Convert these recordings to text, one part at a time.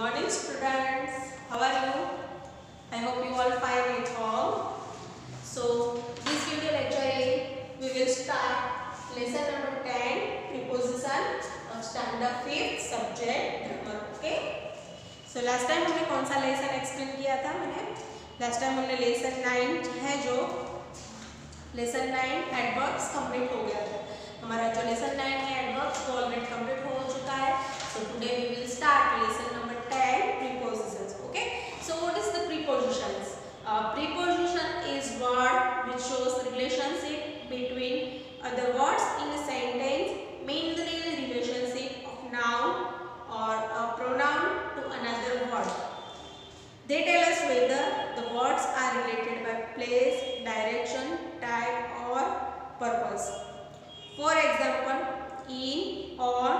morning students, how are you? I hope you all fine at home. So this video lecture we will start lesson number 10 preposition of standard 5th subject grammar. Okay. So last time हमने कौन सा lesson explain किया था? Last time हमने lesson 9 है जो lesson 9 adverbs complete हो गया था। हमारा जो लेसन 9 है एडवर्ब्स वो ऑलरेडी कंप्लीट हो चुका है। So today we will start lesson number 10 prepositions. Okay. So what is the prepositions? Preposition is word which shows relationship between other words in a sentence, mainly relationship of noun or a pronoun to another word. They tell us whether the words are related by place, direction, type or purpose. For example, in, on,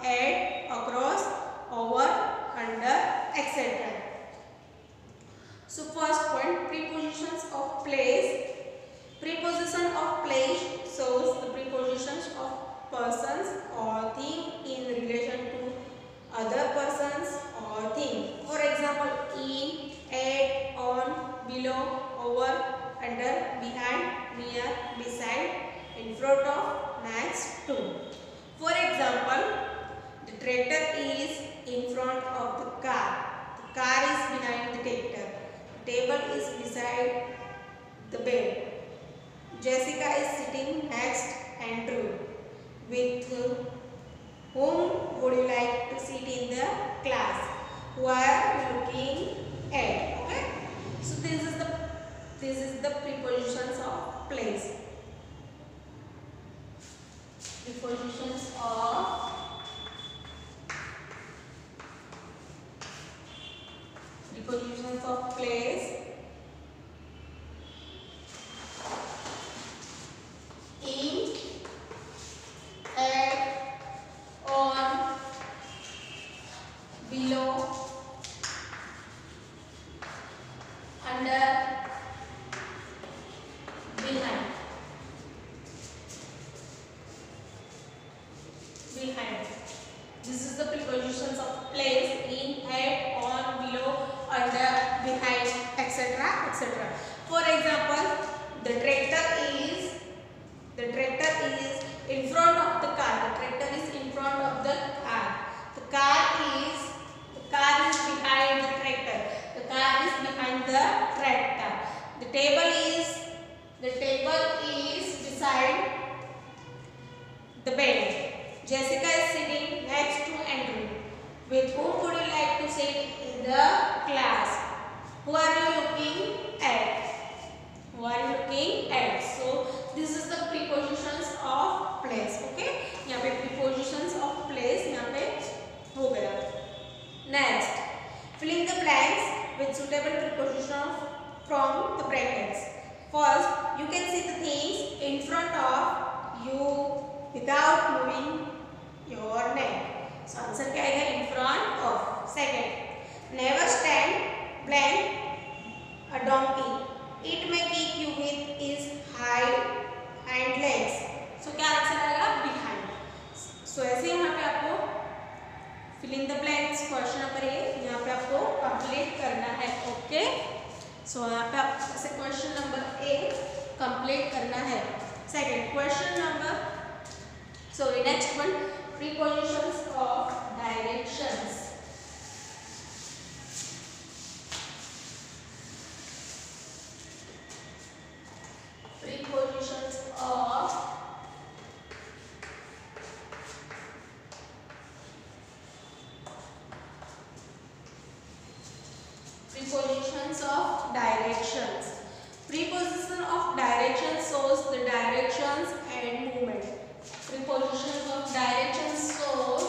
at, across, over, under, etc. So first point, prepositions of place. Preposition of place shows the prepositions of persons or thing in relation to other persons or thing. For example, in, at, on, below, over, under, behind, near, beside, in front of, next to. For example, the tractor is in front of the car. The car is behind the tractor. The table is beside the bed. Jessica is sitting next Andrew. With whom would you like to sit in the class? Who are you looking at? Okay. So this is the prepositions of place. Prepositions of place. In, at, on, below, under, behind. This is the prepositions of place, in, at, on, below, under, behind, etc. etc. For example, the tractor is in front of the car. The tractor is in front of the car. The car is behind the tractor. The car is behind the tractor. The table is beside the bed. Jessica is sitting next to Andrew. With whom would you like to sit in the class? Who are you looking at? So this is the prepositions of place. Okay. यहाँ पे prepositions of place यहाँ पे हो गया. Next, fill in the blanks with suitable preposition from the brackets. First, you can see the things in front of you without moving your neck. So answer क्या आएगा? In front of. Second, never stand blank a donkey. It may kick you with its hind legs. So क्या answer आएगा? Behind. So ऐसे यहाँ पे आपको fill in the blanks question number 1 यहाँ पे आपको कंप्लीट करना है. ओके. सो यहाँ पे आप ऐसे क्वेश्चन नंबर 1 कंप्लीट करना है. Second question number next one, prepositions of directions. Prepositions of directions. Preposition of direction shows the directions and movement. Prepositions of direction shows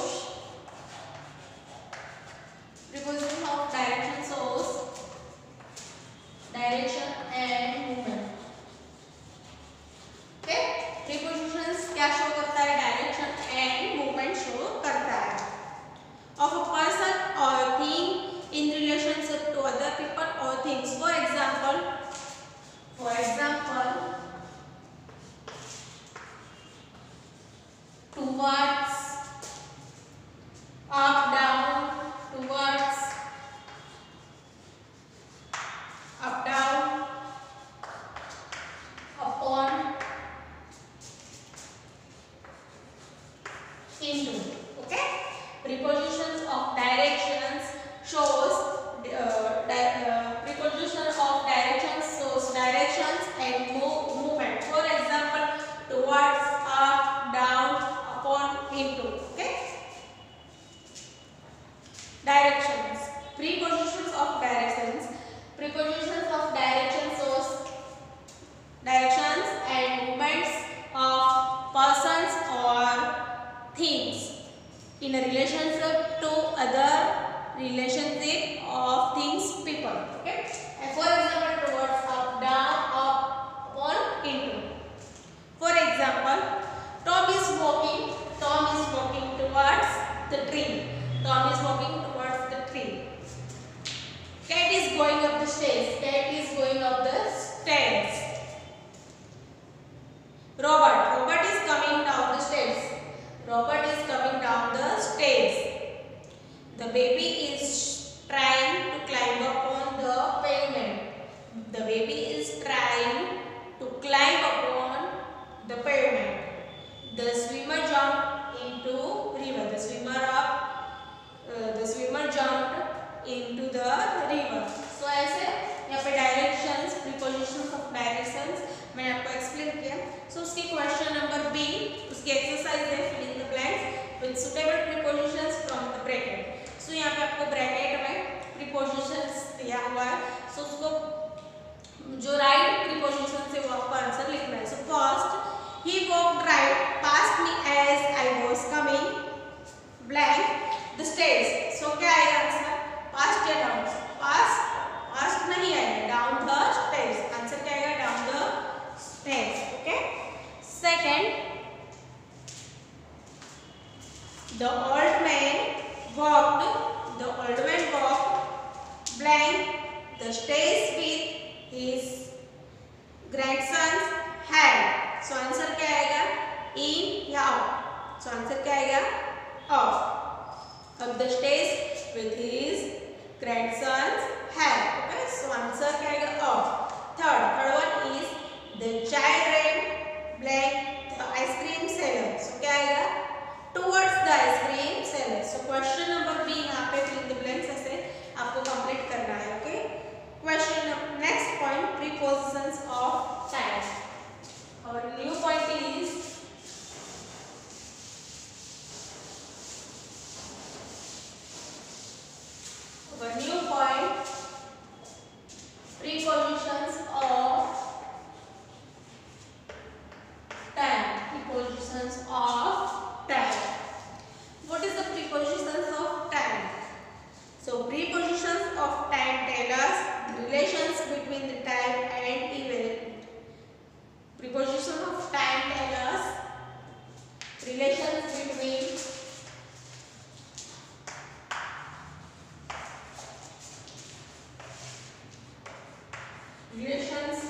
into. Okay. Prepositions of directions shows preposition of directions shows directions and movement. For example, towards, up, down, upon, into. Okay. Directions. Prepositions of directions. Prepositions of directions shows directions and movements of persons or things in a relationship to other relationship of things, people. Okay. And for example, towards, up, down, up, upon, into. For example, Tom is walking towards the tree. Tom is walking towards the tree. Cat is going up the stairs. Cat is going up the stairs. Robert is coming down the stairs. Robert is coming down the stairs. The baby is trying to climb upon the pavement. The baby is trying to climb upon the pavement. The swimmer jumped into river. The swimmer jumped into the river. So ऐसे यहाँ पे directions, prepositions of directions मैंने आपको explain किया. So उसकी question number B, उसकी exercise है fill in the blanks with suitable prepositions from the bracket. So यहाँ पे आपको bracket में prepositions दिया हुआ है. So उसको जो right preposition से वो आपको आंसर लिखना है. So first, he walked right past me as I was coming blank the stairs. So क्या आएगा आंसर? Past या down? Past नहीं आएगा. Down the stairs. आंसर क्या आएगा? Down the stairs. Okay. Second, the old man walked blank the stairs with his grandson's hand. So answer क्या आएगा? In या out? So आंसर क्या आएगा? Out. Up the stairs with his grandson's hand. Okay. So answer क्या आएगा? Out. Third one is the child ran blank the ice cream seller. So क्या आएगा? Towards the ice cream seller. So question number B यहाँ पे fill in the blanks ऐसे आपको complete करना है. Okay. Question next point, prepositions of time. Our new point is prepositions of time. Prepositions of time. What is the prepositions of time? So prepositions of time tell us the relations between the time and event. Preposition of time tell us relations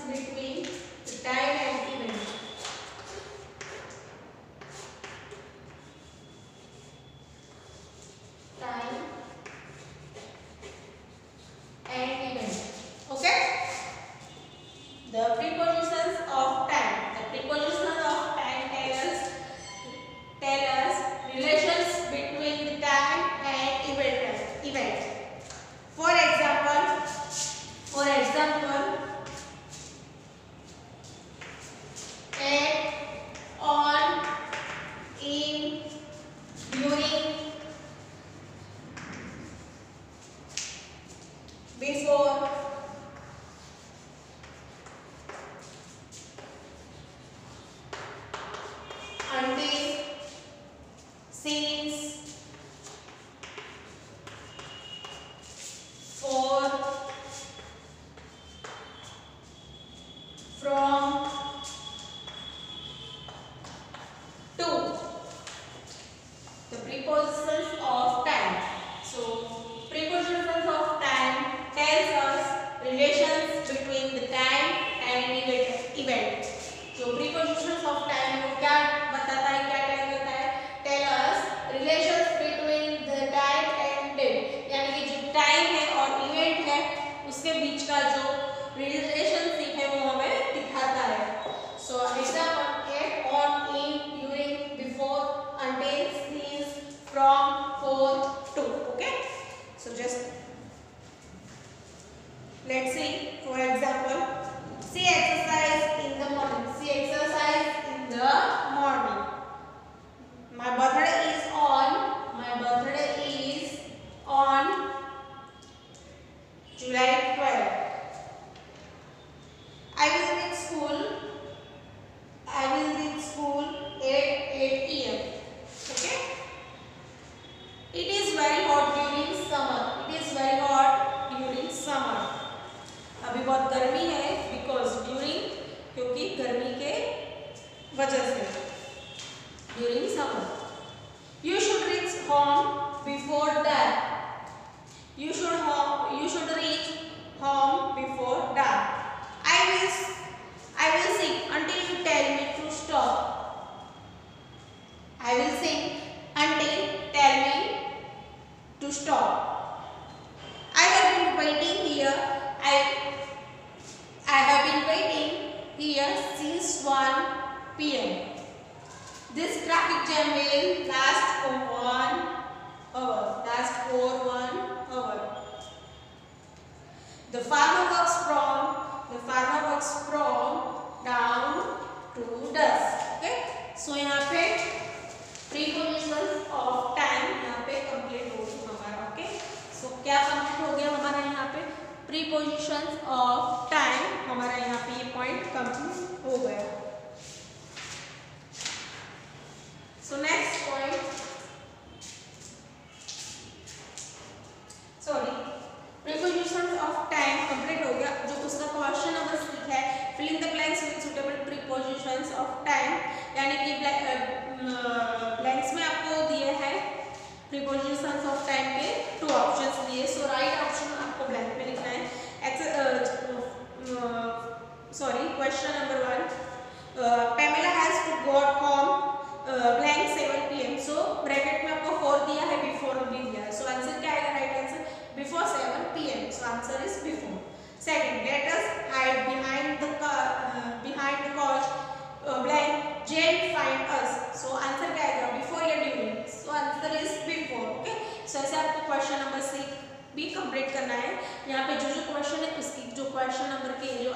between the time and event. Time and event. Okay. The prepositions of time. The prepositions of time tell us I will sing until tell me to stop. I have been waiting here. I have been waiting here since 1 p.m. This traffic jam will last for 1 hour. Last for 1 hour. The farmer works from dawn to dusk. Okay. So यहाँ पे prepositions of time यहाँ पे complete हो गया हमारा. Okay. सो क्या complete हो गया हमारा यहाँ पे prepositions of time हमारा यहाँ पे ये पॉइंट कंप्लीट हो गया. So next point, sorry, prepositions of time complete हो गया. जो उसका क्वेश्चन नंबर 6 है, fill in the blanks with suitable prepositions of time, यानी कि ब्लैंक्स में आपको दिए हैं prepositions of time के 2 ऑप्शंस दिए. सो राइट ऑप्शन आपको ब्लैंक में लिखना है. Question number 1, Pamela has to go home blank 7 p.m. So bracket में आपको 4 दिया है, बिफोर भी दिया है. सो आंसर क्या आएगा? Right answer before 7 p.m. So answer is before. Second, let us hide behind the couch blank Jane find us. So answer क्या आएगा? बिफोर या during. So answer is before. Okay. So ऐसे आपको क्वेश्चन नंबर 6 भी complete करना है. यहाँ पे जो क्वेश्चन है उसकी जो क्वेश्चन नंबर के जो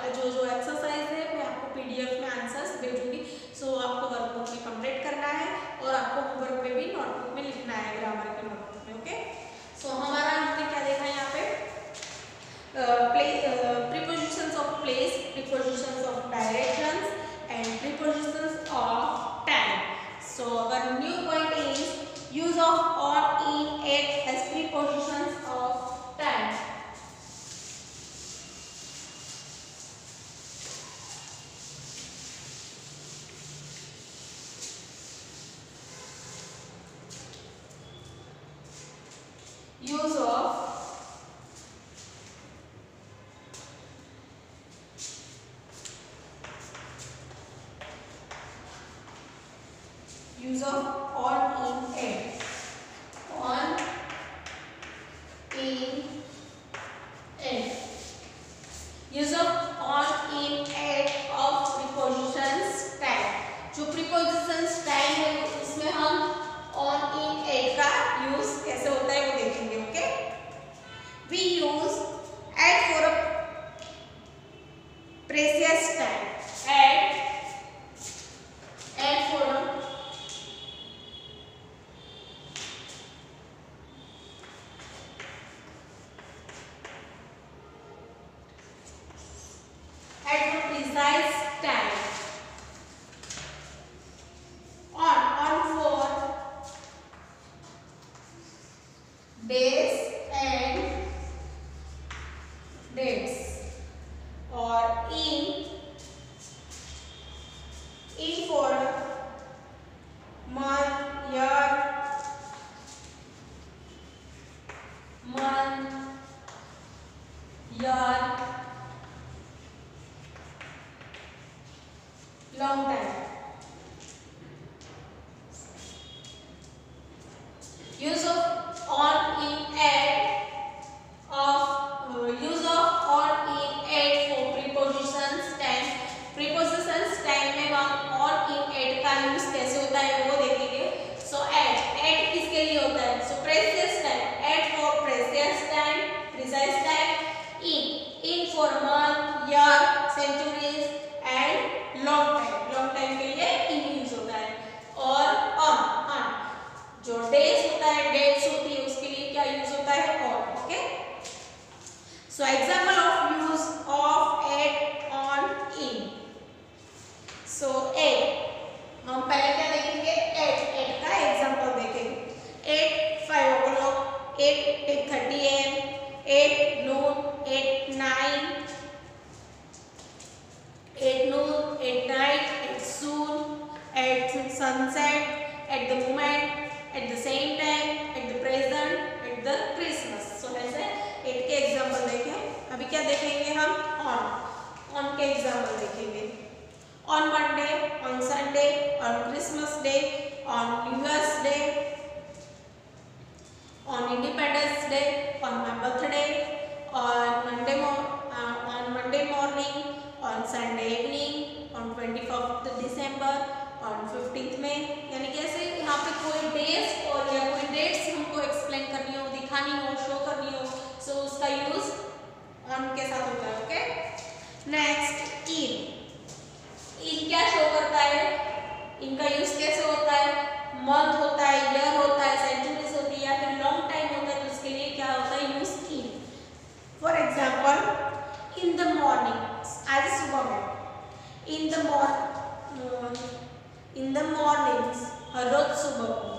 एक्सरसाइज है मैं आपको पीडीएफ में आंसर्स भेजूंगी. सो आपको वर्कबुक में कंप्लीट करना है और आपको होमवर्क में भी नोटबुक में लिखना है, ग्रामर के नोटबुक में. ओके. सो हमारा हमने क्या देखा यहाँ पे? prepositions of place, prepositions of directions and prepositions of time. So our new point is use of, on, in, at as prepositions of time. Use of, on, in, at. On, in, at. Use of on, in, at of prepositions time. जो prepositions time है उसमें हम on, in, at का use कैसे होता है वो देखेंगे. Okay. We use at for a precious time. At for a precise time. On for days and dates. और in for month, year, long time. Use of on, in, at use of on, in, at for prepositions time. prepositions time में हम on, in, at का use कैसे होता है वो देखेंगे. सो at किसके लिए होता है? सो precious time. at for precious time, precise time. in for month, year, centuries and long time के लिए in यूज होता है. और on जो days होता है, dates होती है, उसके लिए क्या यूज होता है? on. Okay. So example of use of, at, on, in. So at हम पहले क्या देखेंगे? at का एग्जांपल देखेंगे. at 5 o'clock, at 8:30 am, at noon, at 9, at noon, at night, at soon, at sunset, at the moment, at the same time, at the present, at the Christmas. So ऐसे 8 के example देखें. अब कोई days और या कोई dates हमको explain करनी हो, दिखानी हो, शो करनी हो, सो उसका यूज ऑन के साथ होता है। ओके, नेक्स्ट इन क्या शो करता है, इनका यूज कैसे होता है, मंथ होता है, ईयर होता है, सेंचुरीज होती है या फिर लॉन्ग टाइम होता है, तो उसके लिए क्या होता है use in. For example in the morning, आज सुबह में, इन द मॉर्निंग्स, हर रोज सुबह को,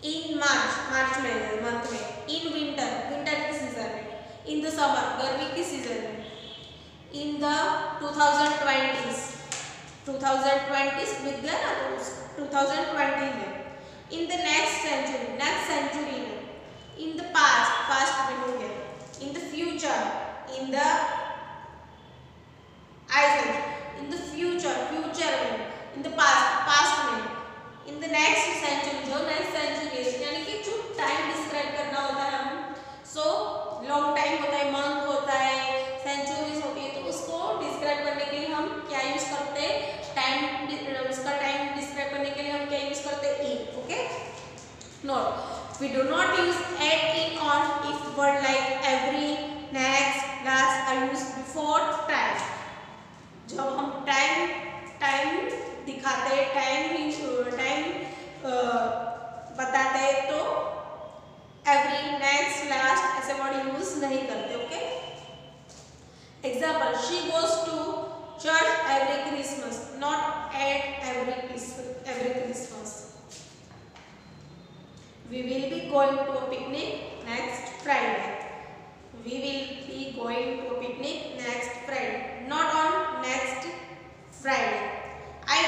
इन मार्च में, मंथ में, इन विंटर के सीजन में, इन द समर, गर्मी के सीजन में, इन द 2020 बीत गया ना, तो 2020 में, इन द नेक्स्ट सेंचुरी में, इन द पास्ट में हो गया, in the future, in the future में, इन द पास्ट में, इन द नेक्स्ट सेंचुरी, जो नेक्स्ट सेंचुरी है, यानी कि जो टाइम डिस्क्राइब करना होता है हम, सो लॉन्ग टाइम होता है, मंथ होता है, सेंचुरीज होती है, तो उसको डिस्क्राइब करने के लिए हम क्या यूज करते हैं, उसका टाइम डिस्क्राइब करने के लिए हम क्या यूज करते हैं, in. Okay, not, we do not use at, in, on if word like every, next, last are used before time. जब हम टाइम दिखाते हैं, टाइम बताते हैं, तो एवरी, नेक्स्ट, लास्ट ऐसे वर्ड यूज नहीं करते। Okay, example, she goes to church every Christmas, not at every Christmas. We will be going to a picnic next Friday. We will be going to a picnic next Friday, not on next Friday. I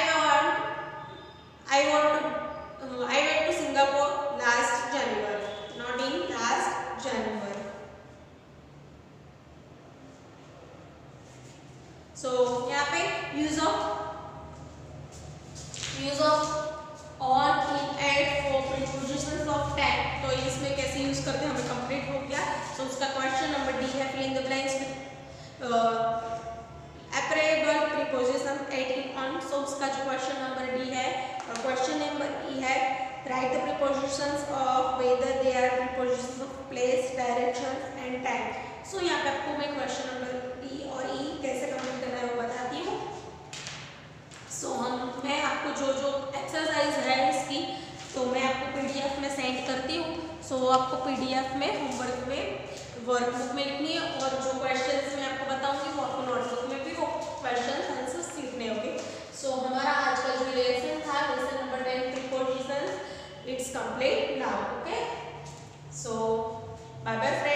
went to Singapore last January, not in last January. So यहाँ पे use of on, in, at for prepositions of time, तो इसमें कैसे use करते हैं, हमें complete हो गया। तो उसका क्वेश्चन नंबर डी है, fill in the blanks with apparable preposition at, in, on। सो उसका जो क्वेश्चन नंबर डी है, और क्वेश्चन नंबर ई है, write the prepositions of whether they are prepositions of place, direction and time। सो यहाँ पे आपको मैं क्वेश्चन नंबर डी और ई कैसे कंप्लीट करना है वो बताती हूँ। सो मैं आपको जो एक्सरसाइज है इसकी, तो मैं आपको पीडीएफ में सेंड करती हूँ। सो आपको पीडीएफ में होमवर्क में वर्कबुक में लिखनी है, और जो क्वेश्चंस मैं आपको बताऊंगी वो आपको नोटबुक में भी वो क्वेश्चंस आंसर्स लिखने होंगे। सो हमारा आज का जो लेसन था, lesson number 10 prepositions, it's complete now. Okay, so bye bye.